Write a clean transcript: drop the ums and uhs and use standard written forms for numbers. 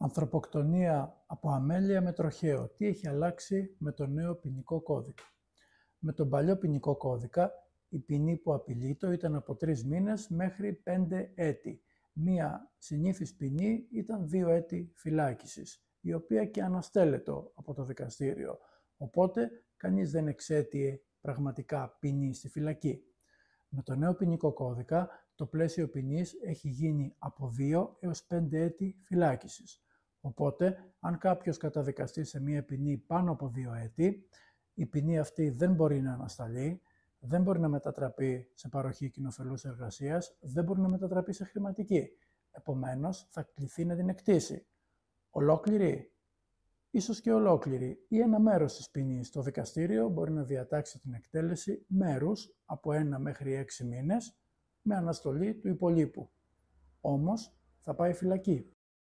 Ανθρωποκτονία από αμέλεια με τροχαίο. Τι έχει αλλάξει με το νέο ποινικό κώδικα? Με τον παλιό ποινικό κώδικα, η ποινή που απειλείτο ήταν από 3 μήνες μέχρι 5 έτη. Μία συνήθις ποινή ήταν 2 έτη φυλάκισης, η οποία και αναστέλλετο από το δικαστήριο. Οπότε, κανείς δεν εξαίτιε πραγματικά ποινή στη φυλακή. Με το νέο ποινικό κώδικα, το πλαίσιο ποινής έχει γίνει από 2 έως 5 έτη φυλάκισης. Οπότε, αν κάποιος καταδικαστεί σε μία ποινή πάνω από 2 έτη, η ποινή αυτή δεν μπορεί να ανασταλεί, δεν μπορεί να μετατραπεί σε παροχή κοινοφελούς εργασίας, δεν μπορεί να μετατραπεί σε χρηματική. Επομένως, θα κληθεί να την εκτίσει. Ολόκληρη, ίσως και ολόκληρη, ή ένα μέρος της ποινής. Το δικαστήριο μπορεί να διατάξει την εκτέλεση μέρους από 1 μέχρι 6 μήνες με αναστολή του υπολείπου. Όμως, θα πάει φυλακή.